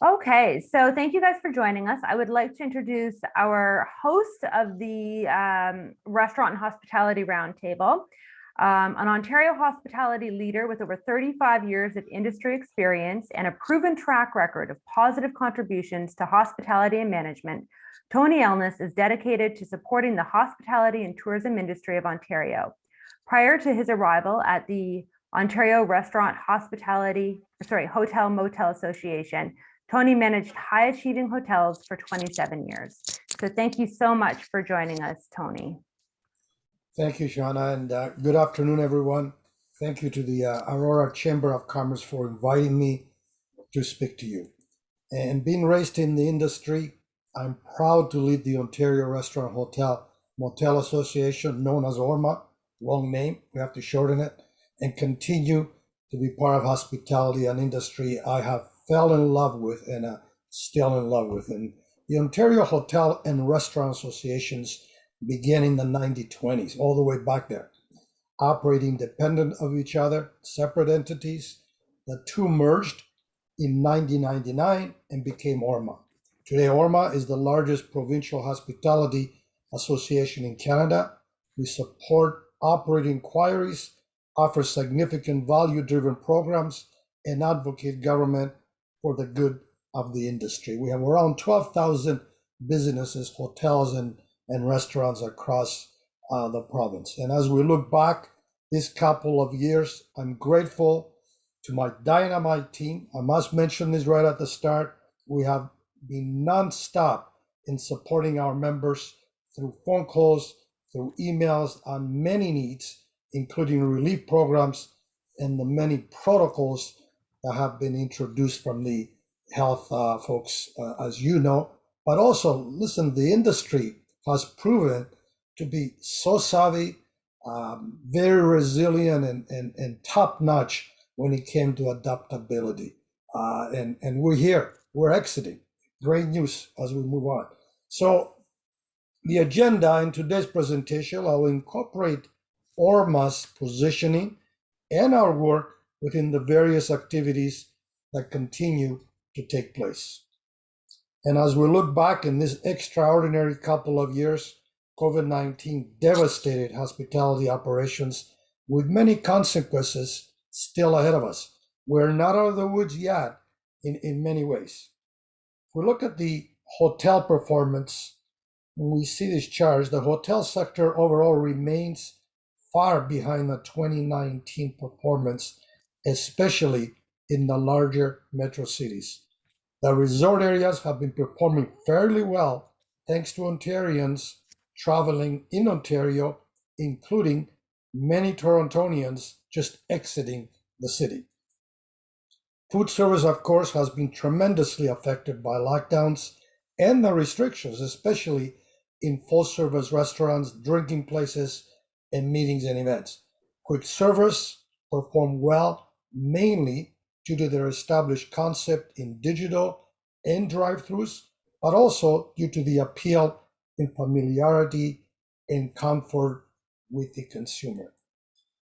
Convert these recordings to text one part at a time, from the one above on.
Okay, so thank you guys for joining us. I would like to introduce our host of the Restaurant and Hospitality Roundtable, an Ontario hospitality leader with over 35 years of industry experience and a proven track record of positive contributions to hospitality and management. Tony Elnis is dedicated to supporting the hospitality and tourism industry of Ontario. Prior to his arrival at the Ontario Hotel Motel Association, Tony managed high-achieving hotels for 27 years. So thank you so much for joining us, Tony. Thank you, Shauna, and good afternoon, everyone. Thank you to the Aurora Chamber of Commerce for inviting me to speak to you. And being raised in the industry, I'm proud to lead the Ontario Restaurant Hotel Motel Association, known as ORMA, long name, we have to shorten it, and continue to be part of hospitality, an industry I have fell in love with and still in love with. And the Ontario Hotel and Restaurant Associations began in the 1920s, all the way back there, operating independent of each other, separate entities. The two merged in 1999 and became ORMA. Today, ORMA is the largest provincial hospitality association in Canada. We support operating inquiries, offer significant value-driven programs, and advocate government for the good of the industry. We have around 12,000 businesses, hotels, and restaurants across the province. And as we look back this couple of years, I'm grateful to my dynamite team. I must mention this right at the start. We have been nonstop in supporting our members through phone calls, through emails on many needs, including relief programs and the many protocols that have been introduced from the health folks, as you know. But also, listen, the industry has proven to be so savvy, very resilient, and top-notch when it came to adaptability. And we're here, we're exiting. Great news as we move on. So the agenda in today's presentation, I'll incorporate ORMA's positioning and our work within the various activities that continue to take place. And as we look back in this extraordinary couple of years, COVID-19 devastated hospitality operations with many consequences still ahead of us. We're not out of the woods yet in many ways. If we look at the hotel performance, when we see these charts, the hotel sector overall remains far behind the 2019 performance, especially in the larger metro cities. The resort areas have been performing fairly well thanks to Ontarians traveling in Ontario, including many Torontonians just exiting the city. Food service, of course, has been tremendously affected by lockdowns and the restrictions, especially in full-service restaurants, drinking places, and meetings and events. Quick service performed well, mainly due to their established concept in digital and drive-thrus, but also due to the appeal in familiarity and comfort with the consumer.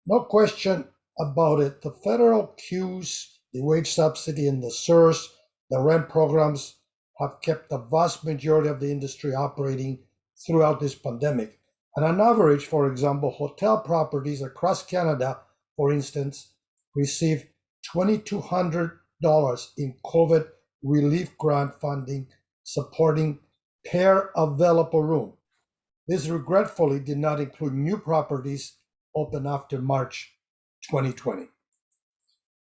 No question about it, the federal CEWS, the wage subsidy, and the SURS, the rent programs, have kept the vast majority of the industry operating throughout this pandemic. And on average, for example, hotel properties across Canada, for instance, receive $2,200 in COVID relief grant funding supporting per available room. This regretfully did not include new properties open after March 2020.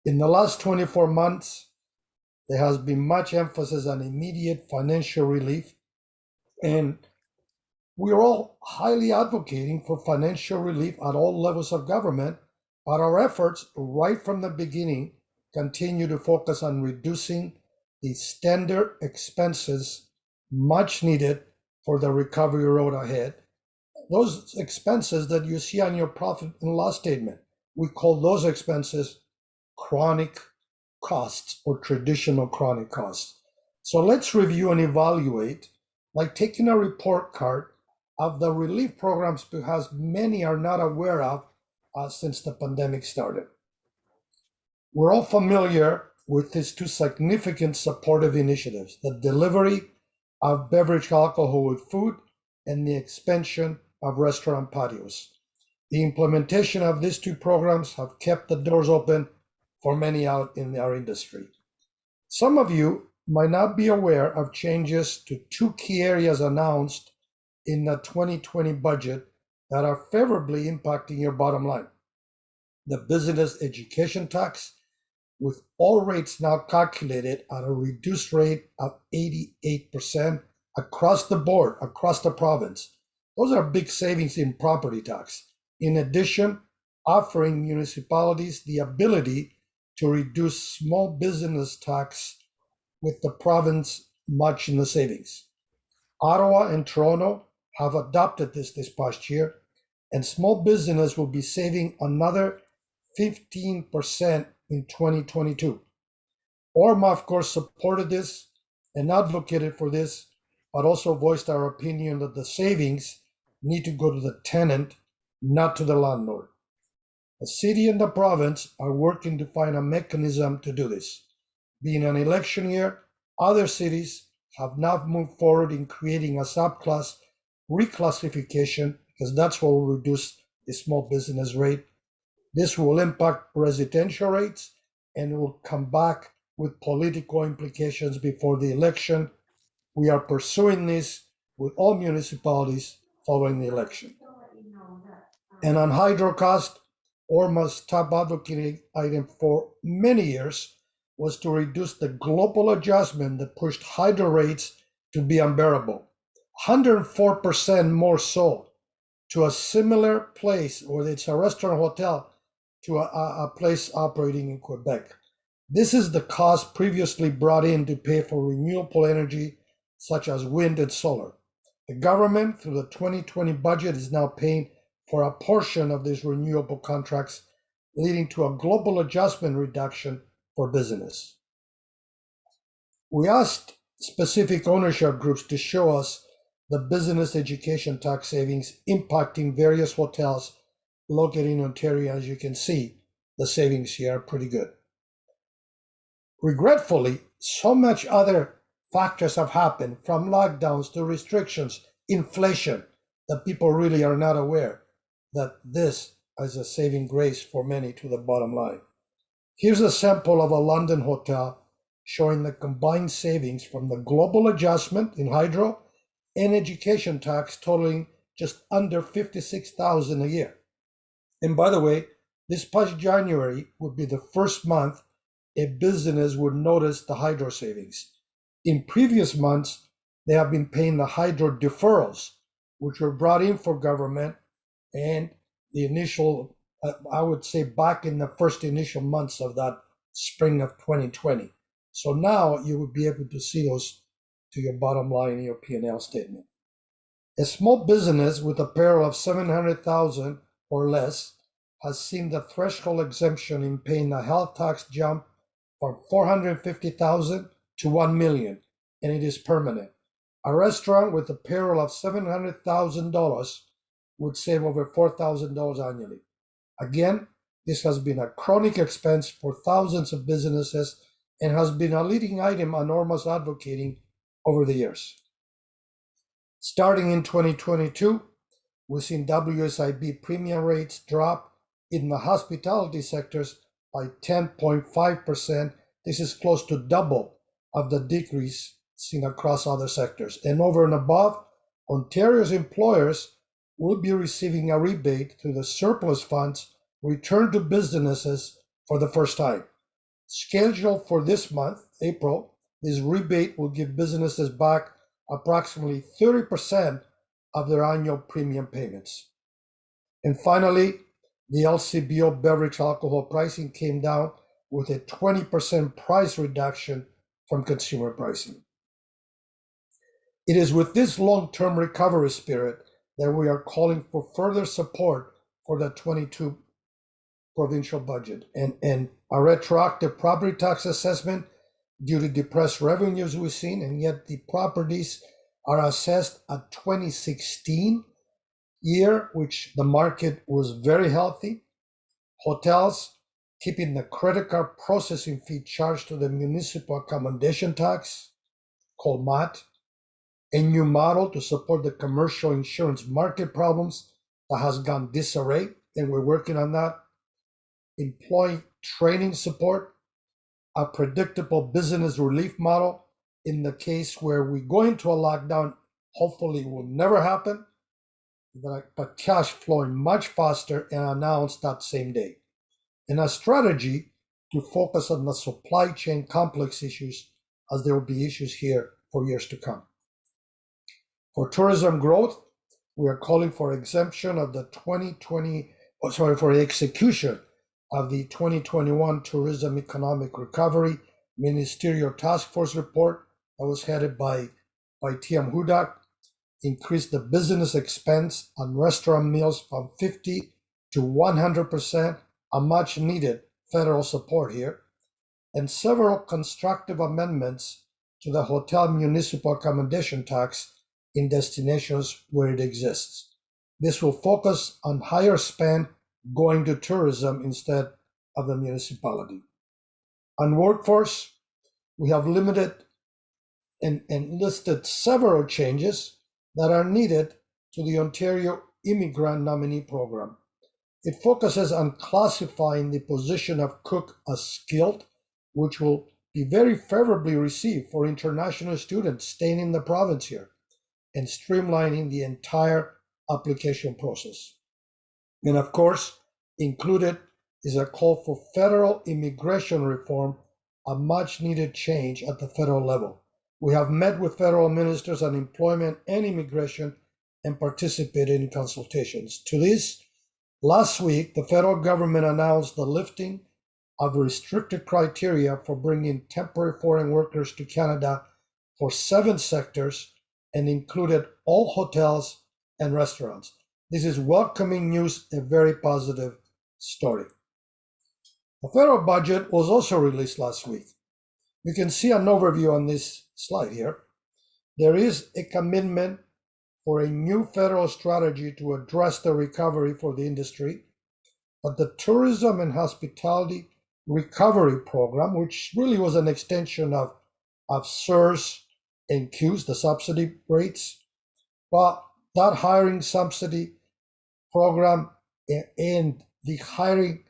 In the last 24 months, there has been much emphasis on immediate financial relief, and we're all highly advocating for financial relief at all levels of government, but our efforts right from the beginning continue to focus on reducing the standard expenses much needed for the recovery road ahead. Those expenses that you see on your profit and loss statement, we call those expenses chronic costs or traditional chronic costs. So let's review and evaluate, like taking a report card of the relief programs, because many are not aware of since the pandemic started. We're all familiar with these two significant supportive initiatives: the delivery of beverage alcohol with food and the expansion of restaurant patios. The implementation of these two programs have kept the doors open for many out in our industry. Some of you might not be aware of changes to two key areas announced in the 2020 budget that are favorably impacting your bottom line. The business education tax, with all rates now calculated at a reduced rate of 88% across the board, across the province. Those are big savings in property tax. In addition, offering municipalities the ability to reduce small business tax with the province matching the savings. Ottawa and Toronto have adopted this past year, and small business will be saving another 15% in 2022. Orma, of course, supported this and advocated for this, but also voiced our opinion that the savings need to go to the tenant, not to the landlord. The city and the province are working to find a mechanism to do this. Being an election year, other cities have now moved forward in creating a subclass reclassification, because that's what will reduce the small business rate. This will impact residential rates and will come back with political implications before the election. We are pursuing this with all municipalities following the election. And on hydro cost, Orma's top advocating item for many years was to reduce the global adjustment that pushed hydro rates to be unbearable. 104% more so to a similar place, whether it's a restaurant or hotel, to a place operating in Quebec. This is the cost previously brought in to pay for renewable energy, such as wind and solar. The government, through the 2020 budget, is now paying for a portion of these renewable contracts, leading to a global adjustment reduction for business. We asked specific ownership groups to show us the business education tax savings impacting various hotels located in Ontario. As you can see, the savings here are pretty good. Regretfully, so much other factors have happened, from lockdowns to restrictions, inflation, that people really are not aware that this is a saving grace for many to the bottom line. Here's a sample of a London hotel showing the combined savings from the global adjustment in hydro and education tax totaling just under $56,000 a year. And by the way, this past January would be the first month a business would notice the hydro savings. In previous months, they have been paying the hydro deferrals, which were brought in for government and the initial, I would say back in the first initial months of that spring of 2020. So now you would be able to see those to your bottom line in your P&L statement. A small business with a payroll of $700,000 or less has seen the threshold exemption in paying the health tax jump from $450,000 to $1 million, and it is permanent. A restaurant with a payroll of $700,000 would save over $4,000 annually. Again, this has been a chronic expense for thousands of businesses and has been a leading item on Orma's advocating over the years. Starting in 2022, we've seen Wsib premium rates drop in the hospitality sectors by 10.5%. This is close to double of the decrease seen across other sectors. And over and above, Ontario's employers will be receiving a rebate through the surplus funds returned to businesses for the first time. Scheduled for this month, April, this rebate will give businesses back approximately 30% of their annual premium payments. And finally, the LCBO beverage alcohol pricing came down with a 20% price reduction from consumer pricing. It is with this long-term recovery spirit that we are calling for further support for the 22 provincial budget and a retroactive property tax assessment due to depressed revenues we've seen, and yet the properties are assessed at 2016 year, which the market was very healthy. Hotels keeping the credit card processing fee charged to the municipal accommodation tax, called MAT, a new model to support the commercial insurance market problems that has gone disarray, and we're working on that, employee training support, a predictable business relief model in the case where we go into a lockdown, hopefully it will never happen, but cash flowing much faster and announced that same day. And a strategy to focus on the supply chain complex issues, as there will be issues here for years to come. For tourism growth, we are calling for exemption of the for execution of the 2021 Tourism Economic Recovery Ministerial Task Force report that was headed by T.M. Hudak, increased the business expense on restaurant meals from 50 to 100%, a much needed federal support here, and several constructive amendments to the hotel municipal accommodation tax in destinations where it exists. This will focus on higher spend going to tourism instead of the municipality. On workforce, we have limited and listed several changes that are needed to the Ontario Immigrant Nominee Program. It focuses on classifying the position of cook as skilled, which will be very favorably received for international students staying in the province here, and streamlining the entire application process. And of course, included is a call for federal immigration reform, a much needed change at the federal level. We have met with federal ministers on employment and immigration and participated in consultations. To this, last week, the federal government announced the lifting of restricted criteria for bringing temporary foreign workers to Canada for 7 sectors and included all hotels and restaurants. This is welcoming news, a very positive story. The federal budget was also released last week. You can see an overview on this slide here. There is a commitment for a new federal strategy to address the recovery for the industry, but the Tourism and Hospitality Recovery Program, which really was an extension of CERS and CEWS, the subsidy rates, but that hiring subsidy program and the hiring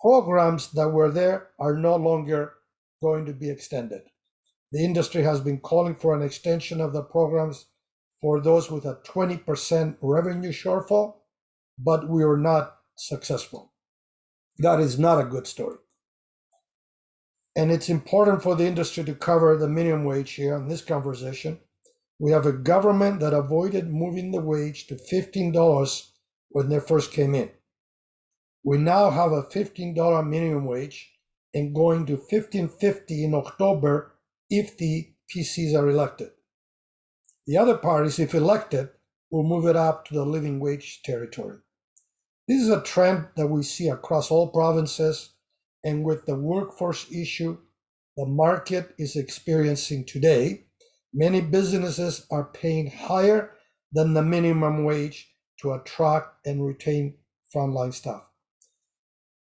programs that were there are no longer going to be extended. The industry has been calling for an extension of the programs for those with a 20% revenue shortfall, but we were not successful. That is not a good story. And it's important for the industry to cover the minimum wage here in this conversation. We have a government that avoided moving the wage to $15 when they first came in. We now have a $15 minimum wage and going to $15.50 in October if the PCs are elected. The other parties, if elected, will move it up to the living wage territory. This is a trend that we see across all provinces, and with the workforce issue the market is experiencing today, many businesses are paying higher than the minimum wage to attract and retain frontline staff.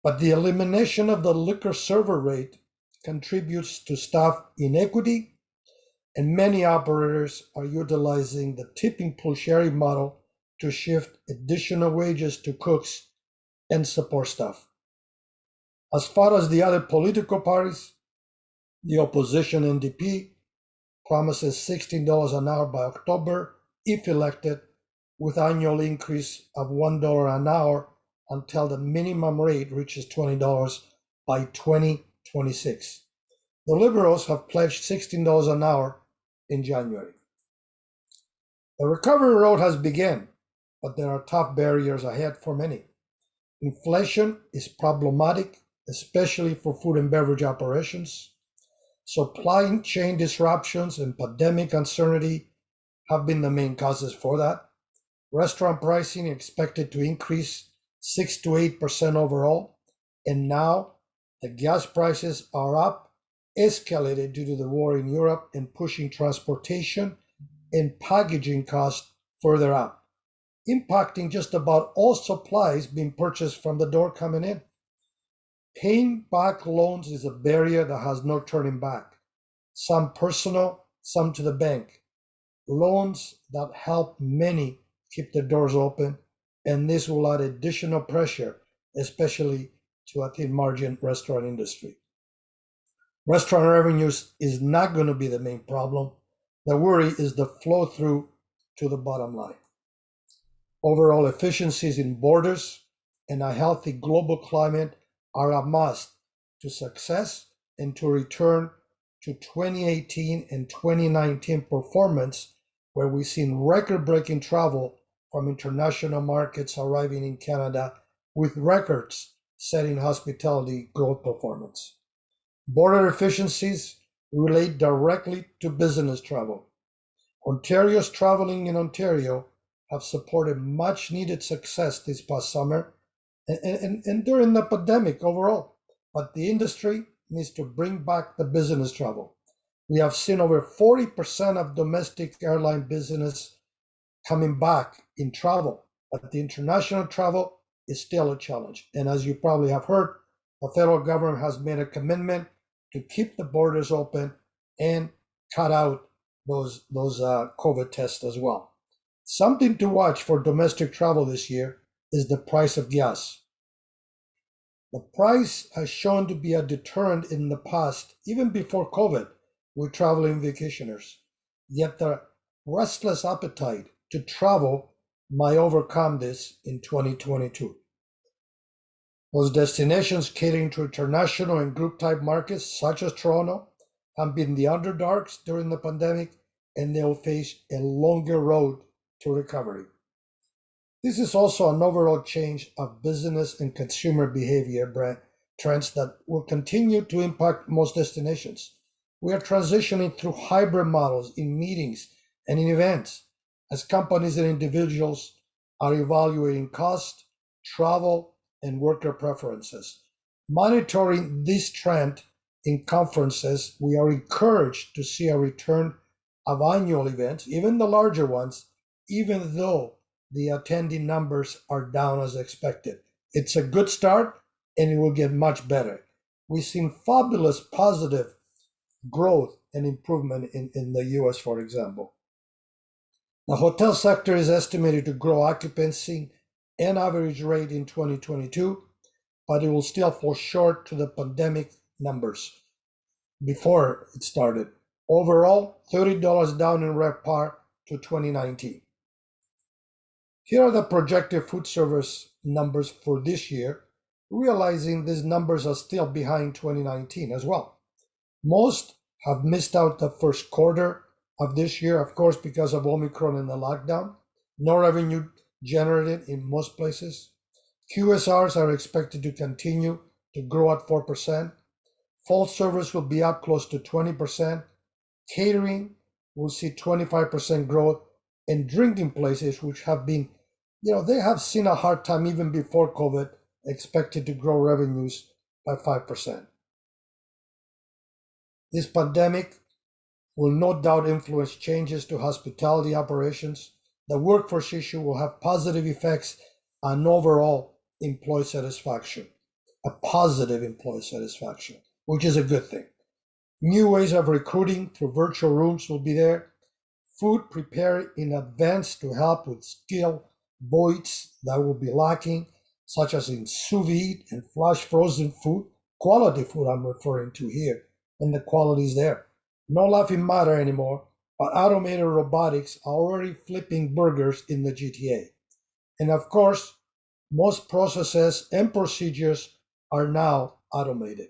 But the elimination of the liquor server rate contributes to staff inequity, and many operators are utilizing the tipping pool sharing model to shift additional wages to cooks and support staff. As far as the other political parties, the opposition NDP promises $16 an hour by October if elected, with annual increase of $1 an hour until the minimum rate reaches $20 by 2026. The Liberals have pledged $16 an hour in January. The recovery road has begun, but there are tough barriers ahead for many. Inflation is problematic, especially for food and beverage operations. Supply chain disruptions and pandemic uncertainty have been the main causes for that. Restaurant pricing expected to increase 6 to 8% overall, and now the gas prices are up, escalated due to the war in Europe and pushing transportation and packaging costs further up, impacting just about all supplies being purchased from the door coming in. Paying back loans is a barrier that has no turning back. Some personal, some to the bank. Loans that help many keep their doors open, and this will add additional pressure, especially to a thin margin restaurant industry. Restaurant revenues is not going to be the main problem. The worry is the flow through to the bottom line. Overall efficiencies in borders and a healthy global climate are a must to success and to return to 2018 and 2019 performance, where we've seen record-breaking travel from international markets arriving in Canada with records setting hospitality growth performance. Border efficiencies relate directly to business travel. Ontario's traveling in Ontario have supported much needed success this past summer and during the pandemic overall. But the industry needs to bring back the business travel. We have seen over 40% of domestic airline business coming back in travel, but the international travel is still a challenge. And as you probably have heard, the federal government has made a commitment to keep the borders open and cut out those COVID tests as well. Something to watch for domestic travel this year is the price of gas. The price has shown to be a deterrent in the past, even before COVID, with traveling vacationers. Yet the restless appetite to travel might overcome this in 2022. Those destinations catering to international and group type markets, such as Toronto, have been the underdogs during the pandemic, and they'll face a longer road to recovery. This is also an overall change of business and consumer behavior trends that will continue to impact most destinations. We are transitioning through hybrid models in meetings and in events as companies and individuals are evaluating cost, travel, and worker preferences. Monitoring this trend in conferences, we are encouraged to see a return of annual events, even the larger ones, even though the attending numbers are down as expected. It's a good start and it will get much better. We've seen fabulous positive growth and improvement in the US, for example. The hotel sector is estimated to grow occupancy and average rate in 2022, but it will still fall short to the pandemic numbers before it started. Overall, $30 down in RevPAR to 2019. Here are the projected food service numbers for this year, realizing these numbers are still behind 2019 as well. Most have missed out the first quarter of this year, of course, because of Omicron and the lockdown. No revenue generated in most places. QSRs are expected to continue to grow at 4%. Full service will be up close to 20%. Catering will see 25% growth, and drinking places, which have been, they have seen a hard time even before COVID, expected to grow revenues by 5%. This pandemic will no doubt influence changes to hospitality operations. The workforce issue will have positive effects on overall employee satisfaction, a positive employee satisfaction, which is a good thing. New ways of recruiting through virtual rooms will be there. Food prepared in advance to help with skill voids that will be lacking, such as in sous vide and flash frozen food, quality food I'm referring to here, and the quality is there. No laughing matter anymore, but automated robotics are already flipping burgers in the GTA. And of course, most processes and procedures are now automated.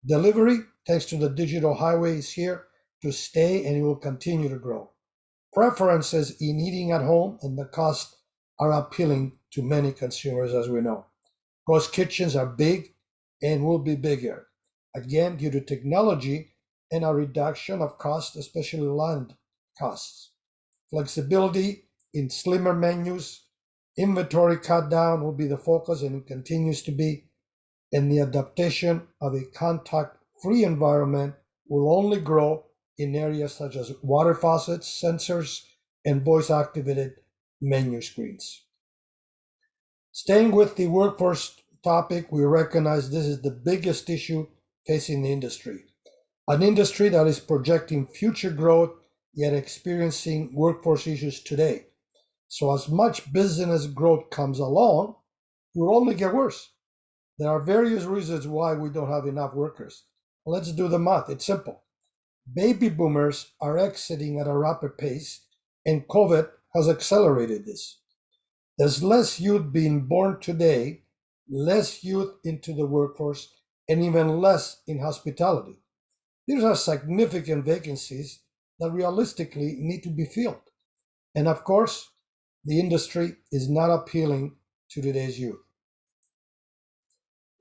Delivery, thanks to the digital highway, is here to stay and it will continue to grow. Preferences in eating at home and the cost are appealing to many consumers, as we know. Ghost kitchens are big and will be bigger, again, due to technology and a reduction of cost, especially land costs. Flexibility in slimmer menus, inventory cut down will be the focus, and it continues to be. And the adaptation of a contact-free environment will only grow in areas such as water faucets, sensors, and voice-activated menu screens. Staying with the workforce topic, we recognize this is the biggest issue facing the industry. An industry that is projecting future growth, yet experiencing workforce issues today. So as much business growth comes along, it will only get worse. There are various reasons why we don't have enough workers. Let's do the math. It's simple. Baby boomers are exiting at a rapid pace, and COVID has accelerated this. There's less youth being born today, less youth into the workforce, and even less in hospitality. These are significant vacancies that realistically need to be filled. And of course, the industry is not appealing to today's youth.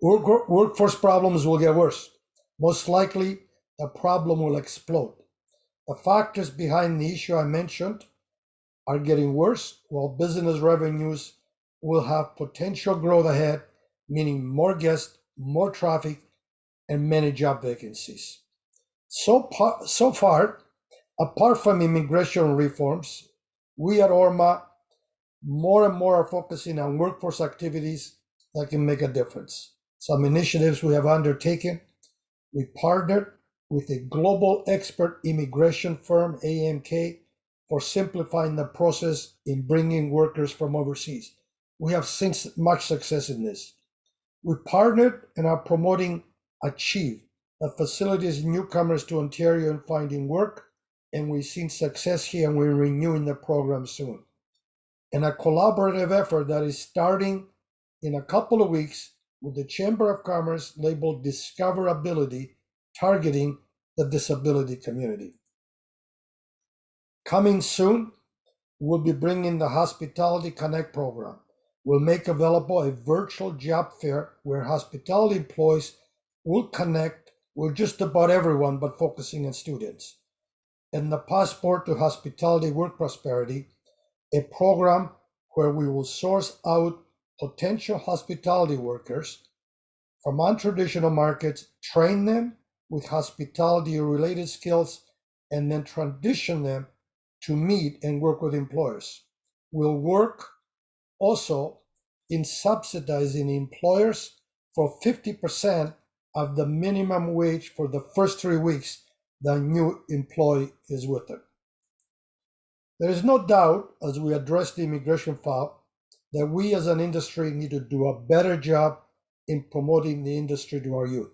Workforce problems will get worse. Most likely, the problem will explode. The factors behind the issue I mentioned are getting worse, while business revenues will have potential growth ahead, meaning more guests, more traffic, and many job vacancies. So far, apart from immigration reforms, we at ORMA more and more are focusing on workforce activities that can make a difference. Some initiatives we have undertaken: we partnered with a global expert immigration firm, AMK, for simplifying the process in bringing workers from overseas. We have seen much success in this. We partnered and are promoting Achieve, that facilitates newcomers to Ontario in finding work, and we've seen success here, and we're renewing the program soon. And a collaborative effort that is starting in a couple of weeks with the Chamber of Commerce labeled Discoverability, targeting the disability community. Coming soon, we'll be bringing the Hospitality Connect program. We'll make available a virtual job fair where hospitality employees will connect with just about everyone, but focusing on students. And the Passport to Hospitality Work Prosperity, a program where we will source out potential hospitality workers from untraditional markets, train them with hospitality-related skills, and then transition them to meet and work with employers. We'll work also in subsidizing employers for 50% of the minimum wage for the first 3 weeks the new employee is with them. There is no doubt, as we address the immigration file, that we as an industry need to do a better job in promoting the industry to our youth.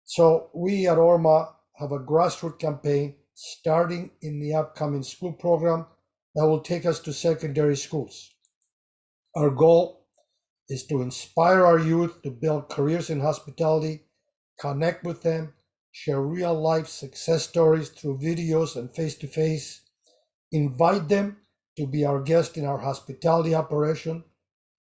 So we at ORMA have a grassroots campaign starting in the upcoming school program that will take us to secondary schools. Our goal is to inspire our youth to build careers in hospitality, connect with them, share real-life success stories through videos and face-to-face, invite them to be our guest in our hospitality operation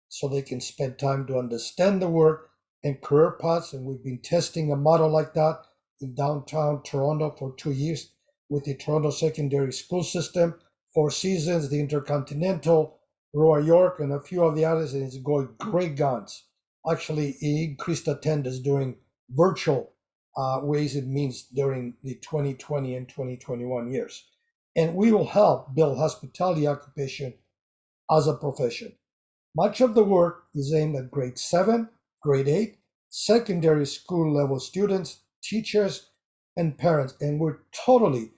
so they can spend time to understand the work and career paths. And we've been testing a model like that in downtown Toronto for 2 years with the Toronto Secondary School System, Four Seasons, the Intercontinental, Royal York, and a few of the others, and it's going great guns. Actually, it increased attendance during virtual ways it means during the 2020 and 2021 years. And we will help build hospitality occupation as a profession. Much of the work is aimed at grade 7, grade 8, secondary school level students, teachers, and parents. And we're totally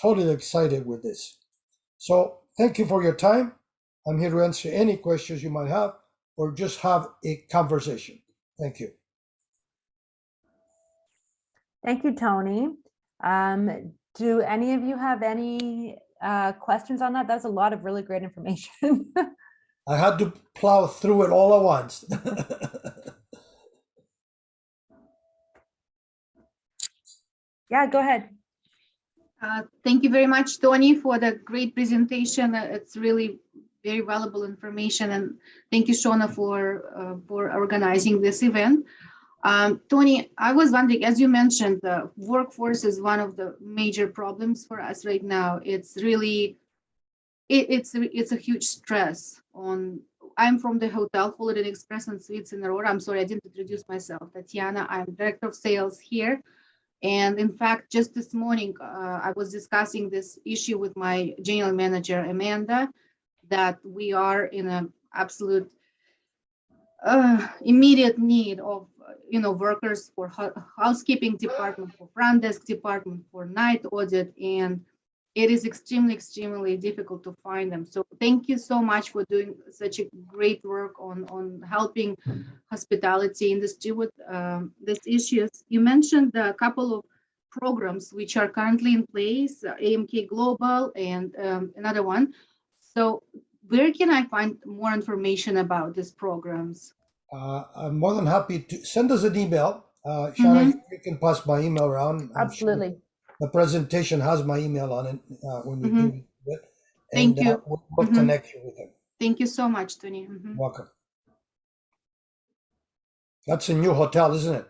excited with this. So thank you for your time. I'm here to answer any questions you might have or just have a conversation. Thank you. Thank you, Tony. Do any of you have any questions on that? That's a lot of really great information. I had to plow through it all at once. Yeah, go ahead. Thank you very much, Tony, for the great presentation. It's really very valuable information, and thank you, Shona, for organizing this event. Tony, I was wondering, as you mentioned, the workforce is one of the major problems for us right now. It's really, it's a huge stress on. I'm from the hotel Holiday Inn Express and Suites in Aurora. I'm sorry, I didn't introduce myself. Tatiana, I'm director of sales here. And in fact, just this morning, I was discussing this issue with my general manager, Amanda, that we are in an absolute immediate need of workers for housekeeping department, for front desk department, for night audit, and it is extremely difficult to find them. So thank you so much for doing such a great work on helping hospitality industry with these issues. You mentioned a couple of programs which are currently in place, AMK Global and another one. So where can I find more information about these programs? I'm more than happy to send us an email. Shauna, you can pass my email around. I'm sure Absolutely. the presentation has my email on it when you do it. Thank you. We'll connect you with them. Thank you so much, Tony. Welcome. That's a new hotel, isn't it?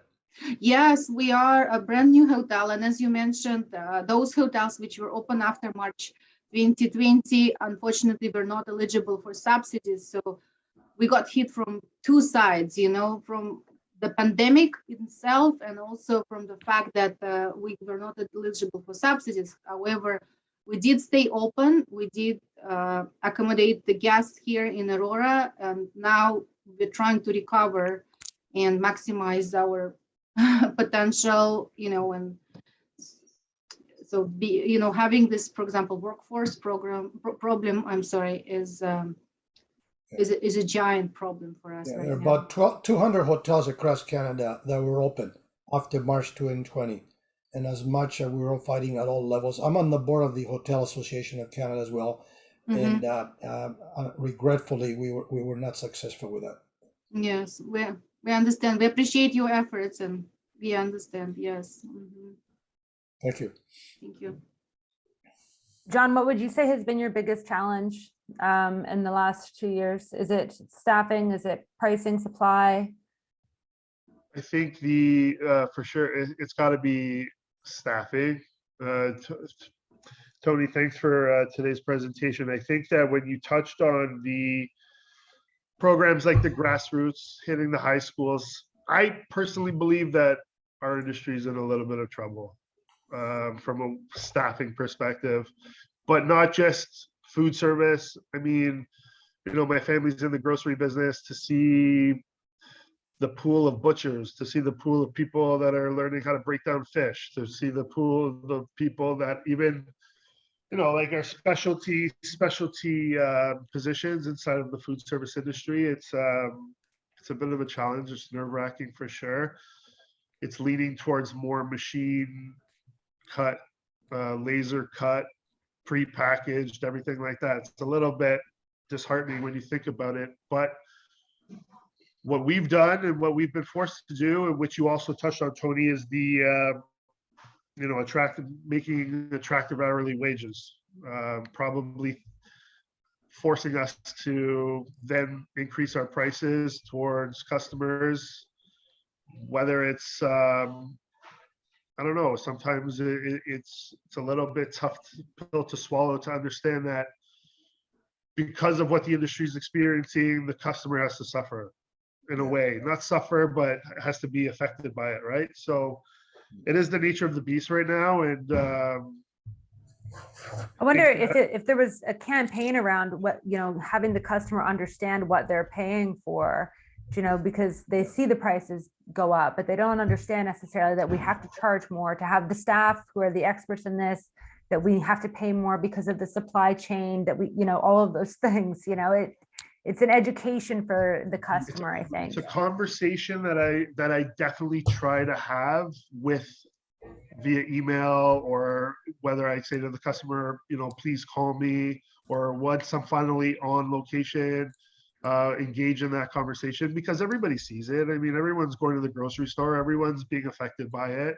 Yes, we are a brand new hotel. And as you mentioned, those hotels which were open after March 2020, unfortunately, were not eligible for subsidies. So we got hit from two sides, from the pandemic itself and also from the fact that we were not eligible for subsidies. However, we did stay open. We did accommodate the guests here in Aurora, and now we're trying to recover and maximize our potential, and so having this, for example, workforce problem, I'm sorry, is a giant problem for us. Yeah, right there are now. about 200 hotels across Canada that were open after March 2020. And as much as we were fighting at all levels, I'm on the board of the Hotel Association of Canada as well. And regretfully, we were not successful with that. Yes, we understand. We appreciate your efforts, and we understand. Yes. Thank you. Thank you. John, what would you say has been your biggest challenge in the last 2 years? Is it staffing? Is it pricing, supply? I think for sure it's got to be staffing. Tony, thanks for today's presentation. I think that when you touched on the programs like the grassroots hitting the high schools, I personally believe that our industry is in a little bit of trouble from a staffing perspective, but not just food service. I mean, my family's in the grocery business. To see the pool of butchers, to see the pool of people that are learning how to break down fish, to see the pool of the people that even like our specialty positions inside of the food service industry. It's a bit of a challenge. It's nerve-wracking for sure. It's leaning towards more machine cut, laser cut, pre-packaged, everything like that. It's a little bit disheartening when you think about it, but what we've done and what we've been forced to do, and which you also touched on, Tony, is the making attractive hourly wages, probably forcing us to then increase our prices towards customers, whether it's I don't know, sometimes it's a little bit tough pill to swallow, to understand that because of what the industry is experiencing, the customer has to suffer in a way, not suffer, but has to be affected by it, right? So it is the nature of the beast right now. And I wonder if there was a campaign around what, having the customer understand what they're paying for, because they see the prices go up, but they don't understand necessarily that we have to charge more to have the staff who are the experts in this, that we have to pay more because of the supply chain, that we, all of those things, it's an education for the customer, I think. It's a conversation that I definitely try to have with via email, or whether I say to the customer, please call me, or once I'm finally on location, engage in that conversation, because everybody sees it. I mean, everyone's going to the grocery store, everyone's being affected by it.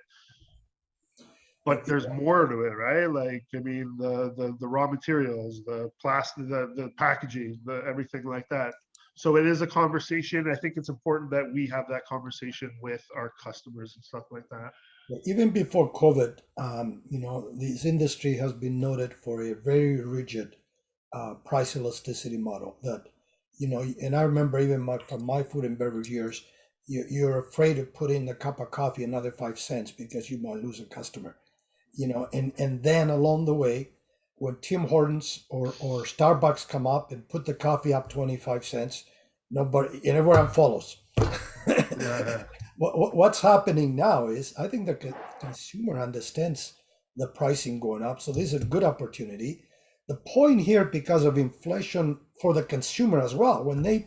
But there's more to it, right? Like, I mean, the raw materials, the plastic, the packaging, everything like that. So it is a conversation. I think it's important that we have that conversation with our customers and stuff like that. Even before COVID, this industry has been noted for a very rigid price elasticity model. That, and I remember even from my food and beverage years, you're afraid of putting a cup of coffee another 5 cents because you might lose a customer. And then along the way, when Tim Hortons or Starbucks come up and put the coffee up 25 cents, Nobody, and everyone follows. Yeah. What's happening now is I think the consumer understands the pricing going up, so this is a good opportunity. The point here, because of inflation for the consumer as well, when they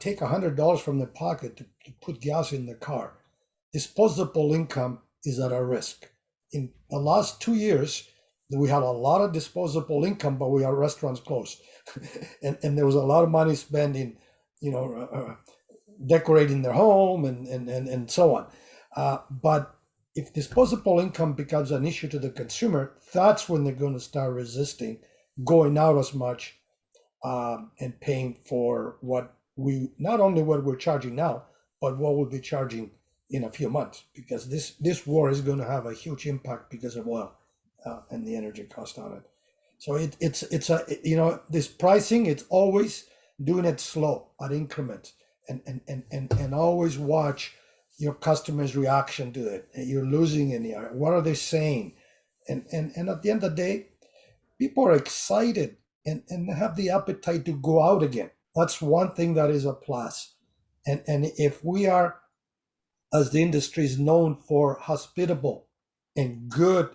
take $100 from their pocket to put gas in the car, disposable income is at a risk. In the last 2 years, we had a lot of disposable income, but we had restaurants closed, and there was a lot of money spent in, decorating their home and so on. But if disposable income becomes an issue to the consumer, that's when they're going to start resisting going out as much, and paying for what we, not only what we're charging now, but what we'll be charging in a few months, because this war is going to have a huge impact because of oil, and the energy cost on it. So it's a, this pricing, it's always doing it slow at increments, and always watch your customers' reaction to it. You're losing any, what are they saying? And at the end of the day, people are excited and have the appetite to go out again. That's one thing that is a plus. And if we are, as the industry is known for, hospitable and good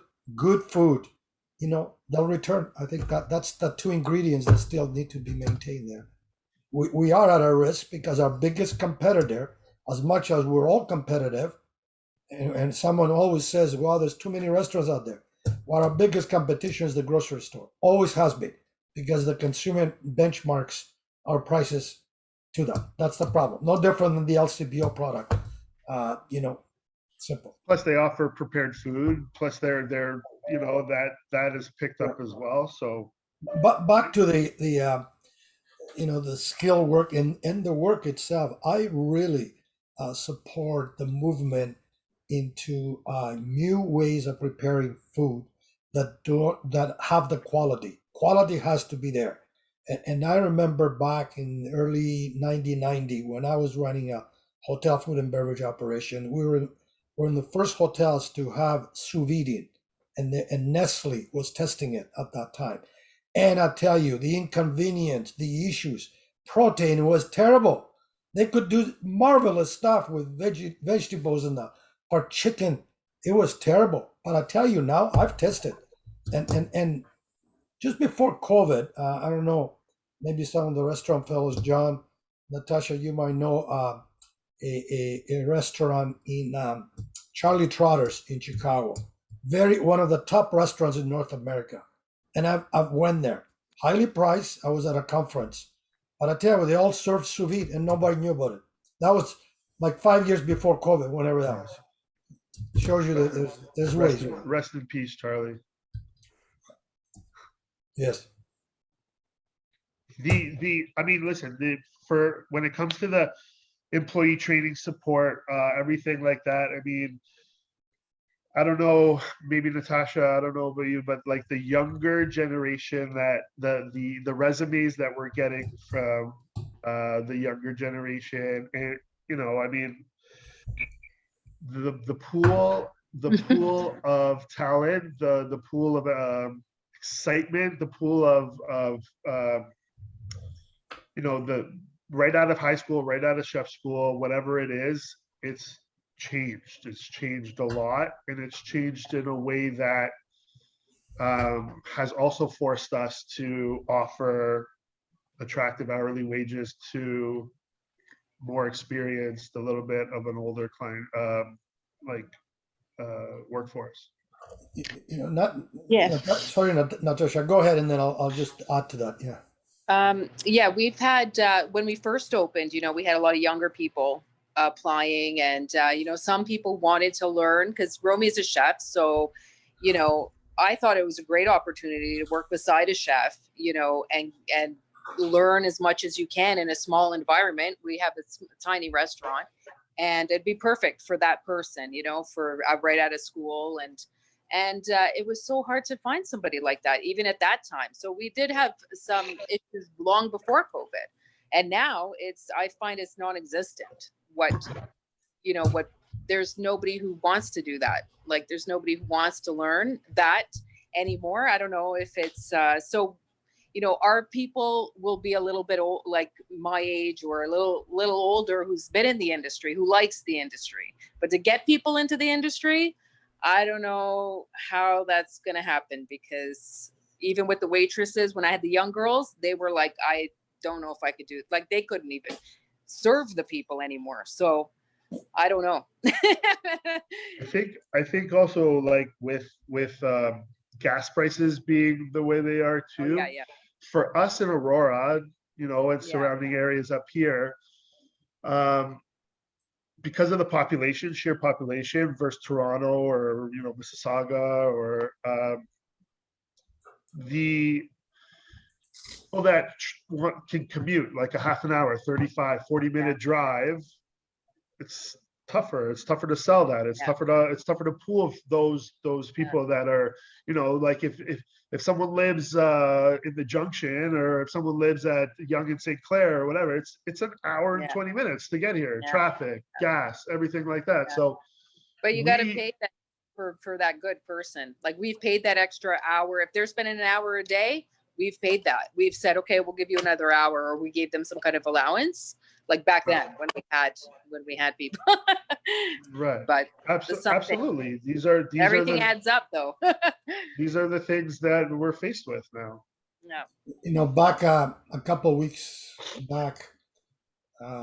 food, they'll return. I think that's the two ingredients that still need to be maintained there. We are at a risk because our biggest competitor, as much as we're all competitive, and someone always says, well, there's too many restaurants out there. Well, our biggest competition is the grocery store. Always has been, because the consumer benchmarks our prices to them. That's the problem. No different than the LCBO product. Simple. Plus they offer prepared food, plus they're that is picked up as well. So But back to the skill work and the work itself, I really support the movement into new ways of preparing food that have the quality. Quality has to be there. And I remember back in early 1990 when I was running a hotel food and beverage operation, we were in the first hotels to have sous vide, and Nestle was testing it at that time. And I tell you, the inconvenience, the issues, protein was terrible. They could do marvelous stuff with vegetables and or chicken. It was terrible. But I tell you now, I've tested, and just before COVID, I don't know, maybe some of the restaurant fellows, John, Natasha, you might know a restaurant in Charlie Trotter's in Chicago, one of the top restaurants in North America, and I've went there, highly priced. I was at a conference, but I tell you, they all served sous vide, and nobody knew about it. That was like 5 years before COVID, whenever that was. Shows you that there's ways. rest in peace, Charlie. Yes. I mean, listen, for when it comes to the employee training support, everything like that, I mean, I don't know, maybe Natasha, I don't know about you, but like the younger generation, that the resumes that we're getting from the younger generation, and I mean, the pool of talent, the pool of excitement, the pool of the right out of high school, right out of chef school, whatever it is, it's changed a lot, and it's changed in a way that has also forced us to offer attractive hourly wages to more experienced, a little bit of an older client, workforce. Sorry, Natasha, go ahead, and then I'll just add to that. Yeah. We've had, when we first opened, we had a lot of younger people applying, and some people wanted to learn, because Romy is a chef, so I thought it was a great opportunity to work beside a chef, and learn as much as you can in a small environment. We have a tiny restaurant, and it'd be perfect for that person, for right out of school, and it was so hard to find somebody like that, even at that time. So we did have some issues long before COVID, and now I find it's non-existent. There's nobody who wants to do that. Like, there's nobody who wants to learn that anymore. I don't know if it's, so you know, our people will be a little bit old, like my age or a little older, who's been in the industry, who likes the industry. But to get people into the industry, I don't know how that's going to happen, because even with the waitresses, when I had the young girls, they were like, I don't know if I could do it. Like, they couldn't even serve the people anymore. So I don't know. I think also, like, with gas prices being the way they are Oh, too, yeah. for us in Aurora, you know, and Yeah. surrounding areas up here, because of the population, sheer population versus Toronto or, you know, Mississauga, or the people that can commute like a half an hour, 35, 40-minute drive, it's tougher. It's tougher to sell that. It's Yeah. tougher to pool those people that are, you know, like if someone lives in the Junction, or if someone lives at Yonge and St. Clair or whatever, it's an hour and Yeah. 20 minutes to get here. Yeah. Traffic, gas, everything like that. Yeah. So But you got to we- pay that for that good person. Like, we've paid that extra hour. If they're spending an hour a day, we've paid that. We've said, okay, we'll give you another hour, or we gave them some kind of allowance. Like back then when we had people. right. But Absolutely. These are everything adds up, though. these are the things that we're faced with now. No. You know, back a couple of weeks back,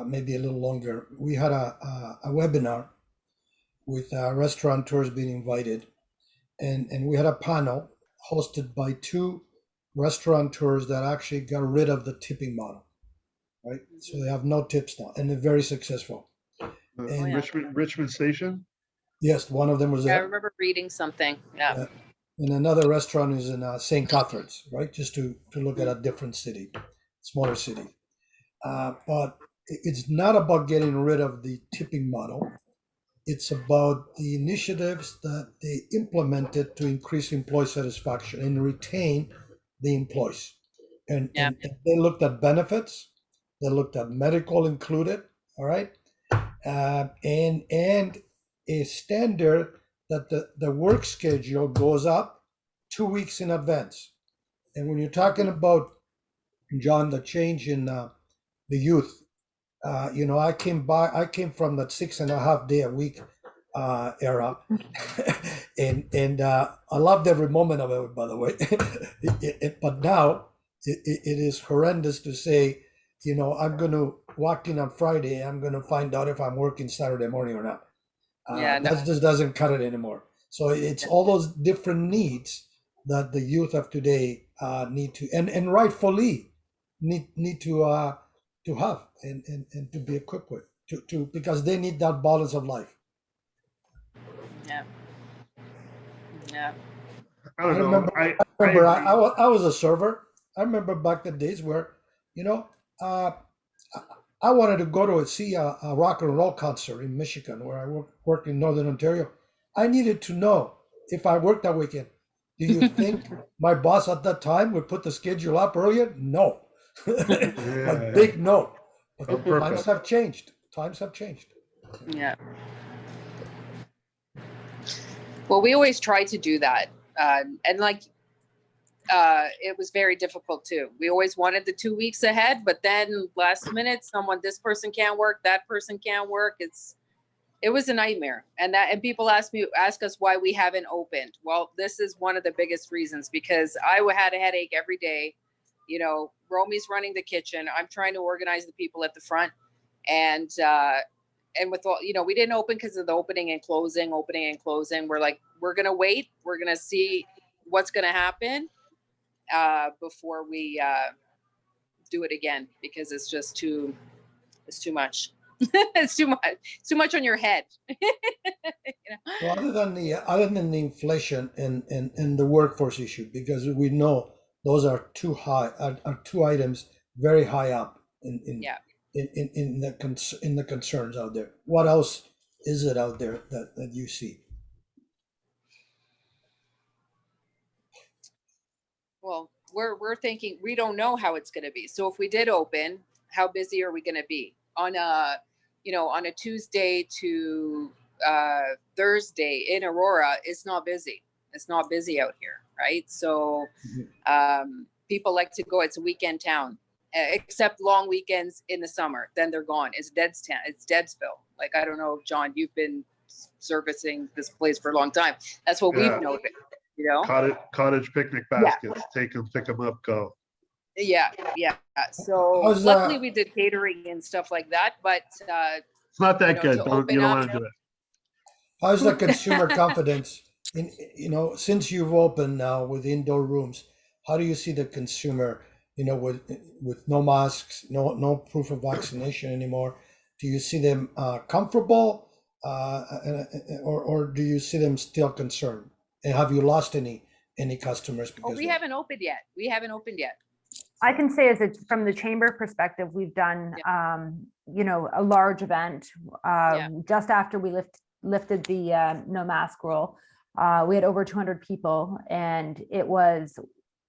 maybe a little longer, we had a webinar with restaurateurs being invited, and we had a panel hosted by two restaurateurs that actually got rid of the tipping model, right? So they have no tips now, and they're very successful. And yeah. Richmond Station. yes, one of them was Yeah, I there. remember reading something. Yeah. And another restaurant is in St. Catharines, right? Just to look at a different city, smaller city. But it's not about getting rid of the tipping model. It's about the initiatives that they implemented to increase employee satisfaction and retain the employees. And, Yeah. and they looked at benefits. They looked at medical included, all right? And a standard that the work schedule goes up 2 weeks in advance. And when you're talking about, John, the change in the youth, you know, I came from that 6.5 day a week era, and I loved every moment of it, by the way. But now it is horrendous to say, you know, I'm going to walk in on Friday, I'm going to find out if I'm working Saturday morning or not. Yeah, no. That just doesn't cut it anymore. So it's all those different needs that the youth of today need to, and rightfully need to have and to be equipped with, to because they need that balance of life. Yeah. Yeah. I don't know. remember I remember agree. I was a server. I remember back the days where, you know, I wanted to go to see a rock and roll concert in Michigan, where I worked in Northern Ontario. I needed to know if I worked that weekend. Do you think my boss at that time would put the schedule up earlier? No. A big no. But Oh, perfect. times have changed. Times have changed. Yeah. Well, we always try to do that. And like, it was very difficult too. We always wanted the 2 weeks ahead, but then last minute, this person can't work, that person can't work. It was a nightmare. And people ask us why we haven't opened. Well, this is one of the biggest reasons, because I had a headache every day. You know, Romy's running the kitchen. I'm trying to organize the people at the front. And with all, you know, we didn't open because of the opening and closing. We're like, we're going to wait. We're going to see what's going to happen before we do it again, because it's just too much. It's too much on your head. You know? Well, other than the inflation and the workforce issue, because we know those are two items very high up in the concerns out there. What else is it out there that you see? Well, we're thinking, we don't know how it's going to be. So if we did open, how busy are we going to be on a Tuesday to Thursday in Aurora? It's not busy. It's not busy out here, right? So people like to go. It's a weekend town, except long weekends in the summer. Then they're gone. It's Deadstown. It's Deadsville. Like, I don't know, John, you've been servicing this place for a long time. That's what Yeah. we've noted, you know? Cottage picnic baskets, take them, pick them up, go. Yeah. So How's, luckily we did catering and stuff like that, but It's not that know, good. to You open don't up, want to do it. How's the consumer confidence in, since you've opened now with indoor rooms, how do you see the consumer, with no masks, no proof of vaccination anymore? Do you see them comfortable, or do you see them still concerned? And have you lost any customers because we haven't opened yet. I can say from the chamber perspective, we've done, a large event just after we lifted the no mask rule. We had over 200 people and it was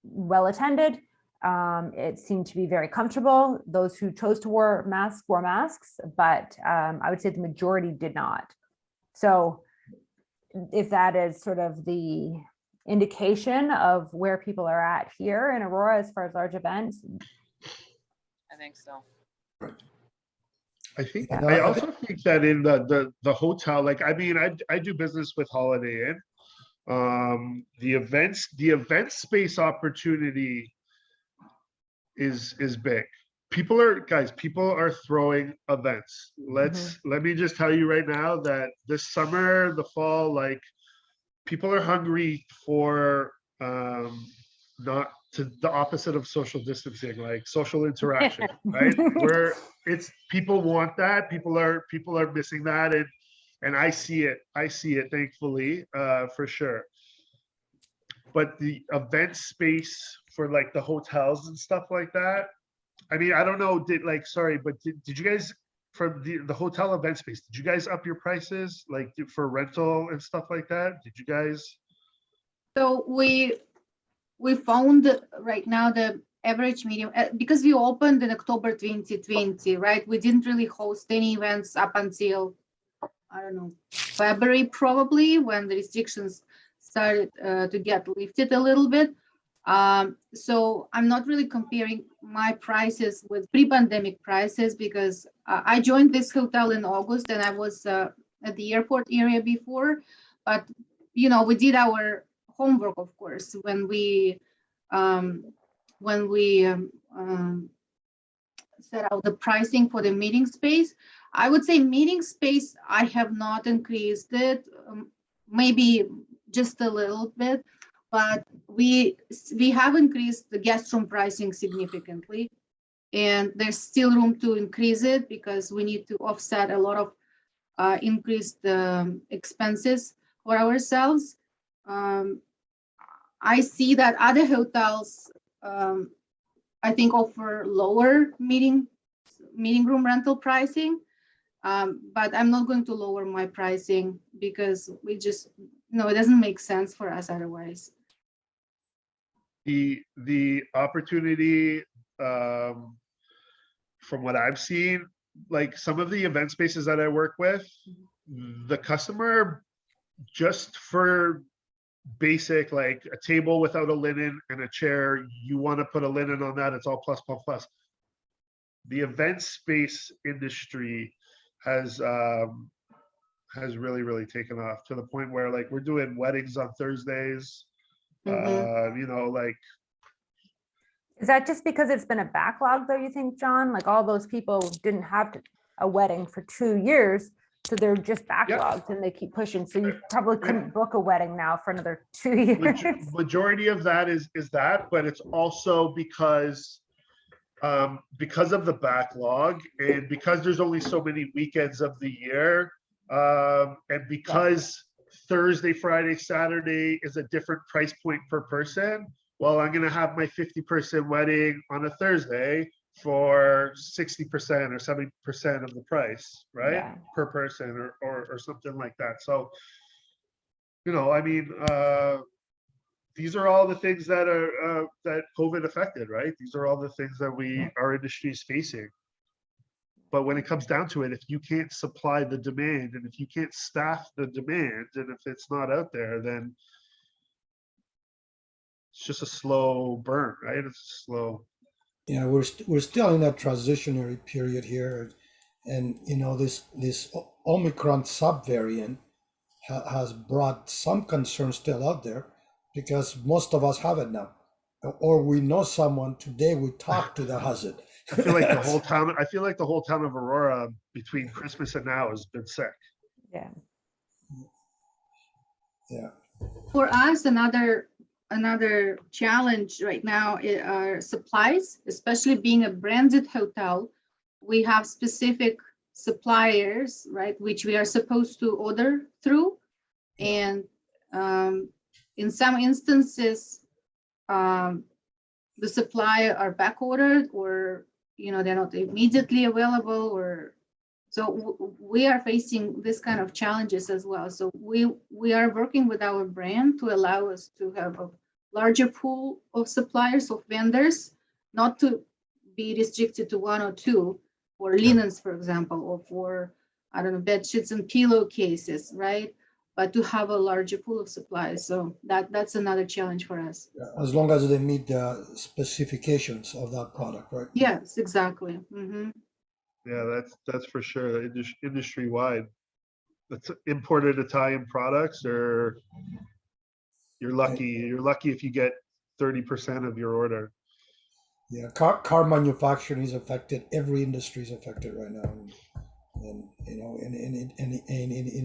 well attended. It seemed to be very comfortable. Those who chose to wear masks wore masks, but I would say the majority did not. So if that is sort of the indication of where people are at here in Aurora as far as large events, I think so. I think Yeah. I also think that in the hotel, like, I mean, I do business with Holiday Inn. The event space opportunity is big. People are throwing events. Let me just tell you right now that this summer, the fall, like, people are hungry for not to the opposite of social distancing, like social interaction, right? People want that. People are missing that, and I see it thankfully, for sure. But the event space for like the hotels and stuff like that, I mean, I don't know, did you guys, for the hotel event space, did you guys up your prices like for rental and stuff like that? Did you guys? So we found right now the average medium, because we opened in October 2020, right? We didn't really host any events up until, I don't know, February probably, when the restrictions started to get lifted a little bit. So I'm not really comparing my prices with pre-pandemic prices, because I joined this hotel in August and I was at the airport area before, but we did our homework, of course, when we set out the pricing for the meeting space. I would say meeting space, I have not increased it, maybe just a little bit, but we have increased the guest room pricing significantly, and there's still room to increase it because we need to offset a lot of increased expenses for ourselves. I see that other hotels, I think, offer lower meeting room rental pricing, but I'm not going to lower my pricing because we just, it doesn't make sense for us otherwise. The opportunity, from what I've seen, like some of the event spaces that I work with, the customer, just for basic, like a table without a linen and a chair, you want to put a linen on that, it's all plus. The event space industry has really taken off to the point where, like, we're doing weddings on Thursdays. Like, is that just because it's been a backlog though, you think, John? Like, all those people didn't have a wedding for 2 years, so they're just backlogged and they keep pushing. So you probably couldn't book a wedding now for another 2 years. Majority of that is that, but it's also because of the backlog, and because there's only so many weekends of the year, and because Thursday, Friday, Saturday is a different price point per person. Well, I'm going to have my 50-person wedding on a Thursday for 60% or 70% of the price, right? Yeah. Per person or something like that. So, I mean, these are all the things that are that COVID affected, right? These are all the things that our industry is facing. But when it comes down to it, if you can't supply the demand, and if you can't staff the demand, and if it's not out there, then it's just a slow burn, right? It's slow. Yeah, we're still in that transitionary period here, and this Omicron subvariant has brought some concern still out there, because most of us have it now, or we know someone today we talked to that has it. I feel like the whole town. I feel like the whole town of Aurora between Christmas and now has been sick. Yeah. Yeah. For us, another challenge right now are supplies, especially being a branded hotel. We have specific suppliers, right, which we are supposed to order through. And in some instances, the supplier are back ordered, or they're not immediately available, or so we are facing this kind of challenges as well. So we are working with our brand to allow us to have a larger pool of suppliers, of vendors, not to be restricted to one or two, for linens, for example, or for, I don't know, bed sheets and pillowcases, right? But to have a larger pool of supplies. So that's another challenge for us. As long as they meet the specifications of that product, right? Yes, exactly. Mm-hmm. Yeah, that's for sure. Industry wide. That's imported Italian products, or you're lucky. You're lucky if you get 30% of your order. Yeah, car manufacturing is affected. Every industry is affected right now, and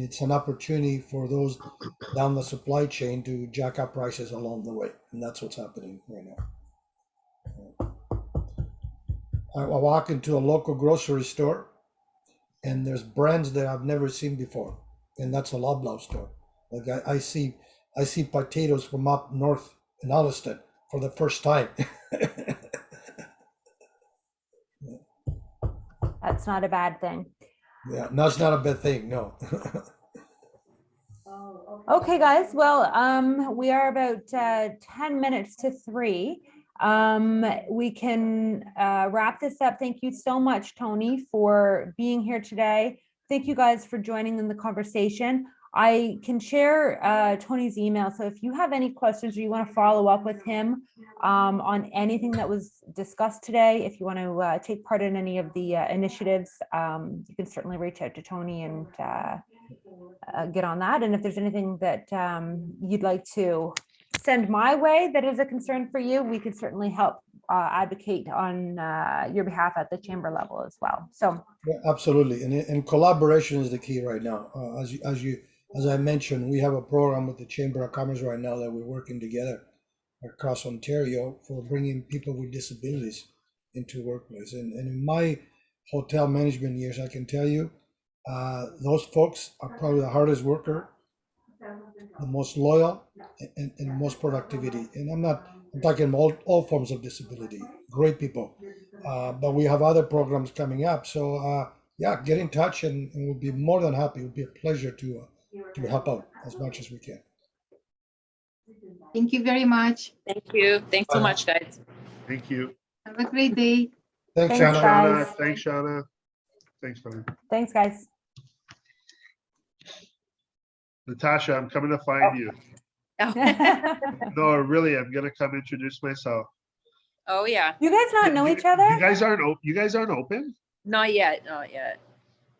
it's an opportunity for those down the supply chain to jack up prices along the way, and that's what's happening right now. I walk into a local grocery store, and there's brands that I've never seen before, and that's a Loblaw store. Like I see potatoes from up north in Alliston for the first time. That's not a bad thing. Yeah, that's not a bad thing, no. Okay, guys. Well, we are about 10 minutes to 3. We can wrap this up. Thank you so much, Tony, for being here today. Thank you guys for joining in the conversation. I can share Tony's email. So if you have any questions or you want to follow up with him on anything that was discussed today, if you want to take part in any of the initiatives, you can certainly reach out to Tony and get on that. And if there's anything that you'd like to send my way that is a concern for you, we can certainly help advocate on your behalf at the chamber level as well. So Yeah, absolutely, and collaboration is the key right now. As I mentioned, we have a program with the Chamber of Commerce right now that we're working together across Ontario for bringing people with disabilities into workplace. And in my hotel management years, I can tell you, those folks are probably the hardest worker, the most loyal, and most productivity. And I'm talking about all forms of disability, great people. But we have other programs coming up. So yeah, get in touch, and we'll be more than happy. It would be a pleasure to help out as much as we can. Thank you very much. Thank you. Thanks so Bye. much, guys. Thank you, Have a great day. Thanks, Thanks, Shanna. guys. Shauna. Thanks, Shauna. Thanks, man. thanks, guys. Natasha, I'm coming to find you. No, really, I'm gonna come introduce myself. Oh, yeah. You guys not know each other? You guys aren't open? Not yet. Not yet.